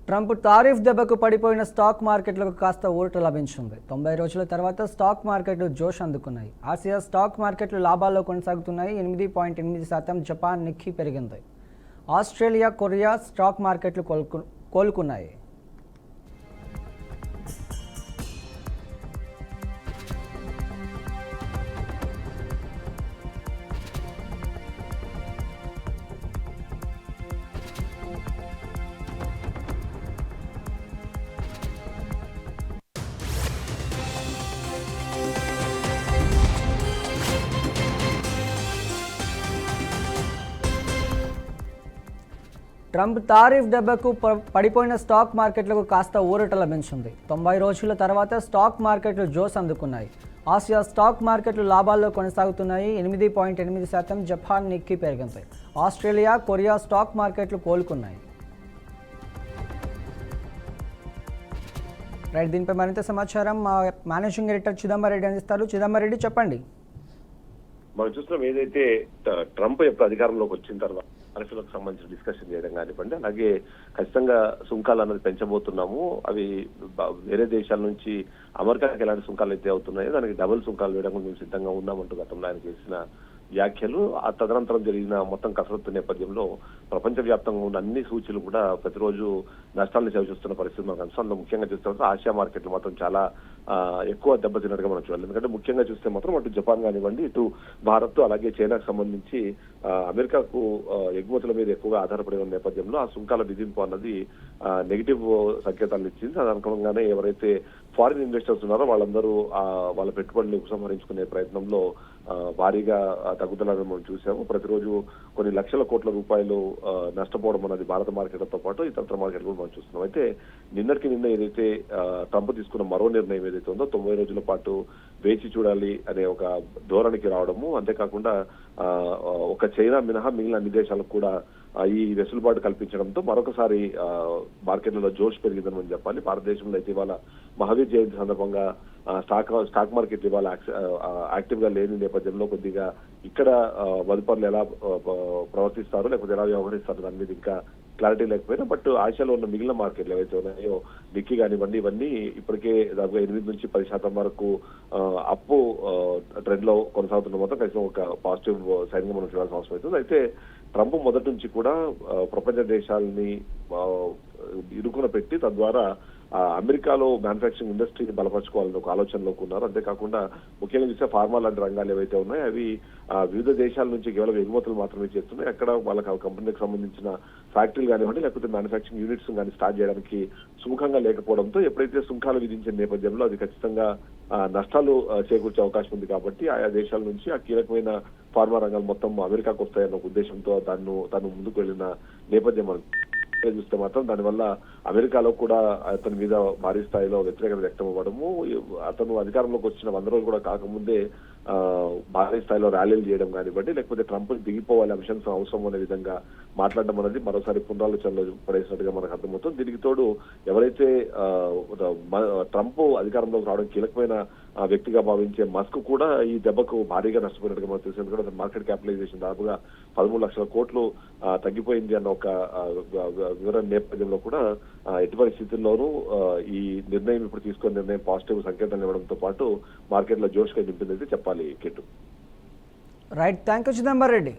Trump tariff దెబ్బకు పడిపోయిన stock మార్కెట్లకు కాస్త ఊరట లభించింది. 90 రోజుల తర్వాత స్టాక్ మార్కెట్లు జోష్ అందుకున్నాయి. ఆసియా స్టాక్ మార్కెట్లు లాభాల్లో కొనసాగుతున్నాయి. 8.8% జపాన్ నిక్కీ పెరిగింది. ఆస్ట్రేలియా, కొరియా స్టాక్ మార్కెట్లు కోలుకున్నాయి. ట్రంప్ టారిఫ్ దెబ్బకు పడిపోయిన స్టాక్ మార్కెట్లకు కాస్త ఊరట లభించింది. 90 రోజుల తర్వాత స్టాక్ మార్కెట్లు జోష్ అందుకున్నాయి. ఆసియా స్టాక్ మార్కెట్లు లాభాల్లో కొనసాగుతున్నాయి. 8.8% జపాన్ నిక్కీ పెరిగింది. ఆస్ట్రేలియా, కొరియా స్టాక్ మార్కెట్లు కోలుకున్నాయి. రైట్, దీనిపై మరింత సమాచారం మా మేనేజింగ్ డైరెక్టర్ చిదంబరెడ్డి అందిస్తారు. చిదంబరెడ్డి, చెప్పండి. మనం చూస్తున్నాం, ఏదైతే ట్రంప్ ఎప్పుడు అధికారంలోకి వచ్చిన తర్వాత టారిఫ్లకు సంబంధించిన డిస్కషన్ చేయడం కానివ్వండి, అలాగే ఖచ్చితంగా సుంకాలు అన్నది పెంచబోతున్నాము, అవి వేరే దేశాల నుంచి అమెరికాకి ఎలాంటి సుంకాలు అయితే అవుతున్నాయో దానికి డబుల్ సుంకాలు వేయడం మేము సిద్ధంగా ఉన్నామంటూ గతంలో ఆయన చేసిన వ్యాఖ్యలు, ఆ తదనంతరం జరిగిన మొత్తం కసరత్తు నేపథ్యంలో ప్రపంచవ్యాప్తంగా ఉన్న అన్ని సూచీలు కూడా ప్రతిరోజు నష్టాలను చవిచూస్తున్న పరిస్థితి మనకు కనిపిస్తుంది. అందులో ముఖ్యంగా చూస్తే ఆసియా మార్కెట్లు మాత్రం చాలా ఎక్కువ దెబ్బతిన్నట్టుగా మనం చూడాలి. ఎందుకంటే ముఖ్యంగా చూస్తే మాత్రం అటు జపాన్ కానివ్వండి, ఇటు భారత్ అలాగే చైనాకు సంబంధించి అమెరికాకు ఎగుమతుల మీద ఎక్కువగా ఆధారపడి ఉన్న నేపథ్యంలో ఆ సుంకాల విధింపు అన్నది నెగిటివ్ సంకేతాలు ఇచ్చింది. అది అనుగుణంగానే ఎవరైతే ఫారిన్ ఇన్వెస్టర్స్ ఉన్నారో వాళ్ళందరూ వాళ్ళ పెట్టుబడులు ఉపసంహరించుకునే ప్రయత్నంలో భారీగా తగ్గుదలను మనం చూసాము. ప్రతిరోజు కొన్ని లక్షల కోట్ల రూపాయలు నష్టపోవడం అన్నది భారత మార్కెట్లతో పాటు ఇతర మార్కెట్లు కూడా మనం చూస్తున్నాం. అయితే నిన్న ఏదైతే ట్రంప్ తీసుకున్న మరో నిర్ణయం ఏదైతే ఉందో 90 రోజుల పాటు వేచి చూడాలి అనే ఒక ధోరణికి రావడము, అంతేకాకుండా ఒక చైనా మినహా మిగిలిన అన్ని దేశాలకు కూడా ఈ వెసులుబాటు కల్పించడంతో మరొకసారి మార్కెట్లలో జోష్ పెరిగిందని మనం చెప్పాలి. భారతదేశంలో అయితే ఇవాళ మహావీర్ జయంతి సందర్భంగా స్టాక్ మార్కెట్ ఇవాళ యాక్టివ్ గా లేని నేపథ్యంలో కొద్దిగా ఇక్కడ మదుపరులు ఎలా ప్రవర్తిస్తారు లేకపోతే ఎలా వ్యవహరిస్తారు దాని మీద ఇంకా క్లారిటీ లేకపోయినా, బట్ ఆసియాలో ఉన్న మిగిలిన మార్కెట్లు ఏవైతే ఉన్నాయో నిక్కీ కానివ్వండి, ఇవన్నీ ఇప్పటికే దాదాపుగా 8-10% వరకు అప్పు ట్రెండ్ లో కొనసాగుతున్న మొత్తం కనీసం ఒక పాజిటివ్ సైన్ గా మనం చూడాల్సిన అవసరం అవుతుంది. అయితే ట్రంప్ మొదటి నుంచి కూడా ప్రపంచ దేశాలని ఇరుకున పెట్టి తద్వారా అమెరికాలో మ్యానుఫ్యాక్చరింగ్ ఇండస్ట్రీని బలపరచుకోవాలని ఒక ఆలోచనలోకి ఉన్నారు. అంతేకాకుండా ముఖ్యంగా చూస్తే ఫార్మా లాంటి రంగాలు ఏవైతే ఉన్నాయో అవి వివిధ దేశాల నుంచి కేవలం ఎగుమతులు మాత్రమే చేస్తున్నాయి. అక్కడ వాళ్ళకి ఆ కంపెనీకి సంబంధించిన ఫ్యాక్టరీలు కానివ్వండి లేకపోతే మ్యానుఫ్యాక్చరింగ్ యూనిట్స్ కానీ స్టార్ట్ చేయడానికి సుముఖంగా లేకపోవడంతో ఎప్పుడైతే సుంకాలు విధించిన నేపథ్యంలో అది ఖచ్చితంగా నష్టాలు చేకూర్చే అవకాశం ఉంది. కాబట్టి ఆయా దేశాల నుంచి ఆ కీలకమైన ఫార్మా రంగాలు మొత్తం అమెరికాకు వస్తాయన్న ఉద్దేశంతో తను ముందుకు వెళ్లిన నేపథ్యం మనం చూస్తే మాత్రం దానివల్ల అమెరికాలో కూడా అతని మీద భారీ స్థాయిలో వ్యతిరేకత వ్యక్తం అవ్వడము, అతను అధికారంలోకి వచ్చిన 100 రోజులు కూడా కాకముందే భారీ స్థాయిలో ర్యాలీలు చేయడం కానివ్వండి లేకపోతే ట్రంప్ దిగిపోవాలి అంశం అవసరం అనే విధంగా మాట్లాడడం అనేది మరోసారి పునరాలోచనలో పడేసినట్టుగా మనకు అర్థమవుతుంది. దీనికి తోడు ఎవరైతే ట్రంప్ అధికారంలోకి రావడం కీలకమైన వ్యక్తిగా భావించే మస్క్ కూడా ఈ దెబ్బకు భారీగా నష్టపోయినట్టుగా మనకు తెలిసింది. కూడా మార్కెట్ క్యాపిటలైజేషన్ దాదాపుగా 13 లక్షల కోట్లు తగ్గిపోయింది అన్న ఒక వివరణ నేపథ్యంలో కూడా ఎట్టి పరిస్థితుల్లోనూ ఈ నిర్ణయం ఇప్పుడు తీసుకున్న నిర్ణయం పాజిటివ్ సంకేతాలు ఇవ్వడంతో పాటు మార్కెట్లో జోష్గా నింపిందైతే చెప్పాలి. Kittu. Right, thank you Chidambareddy.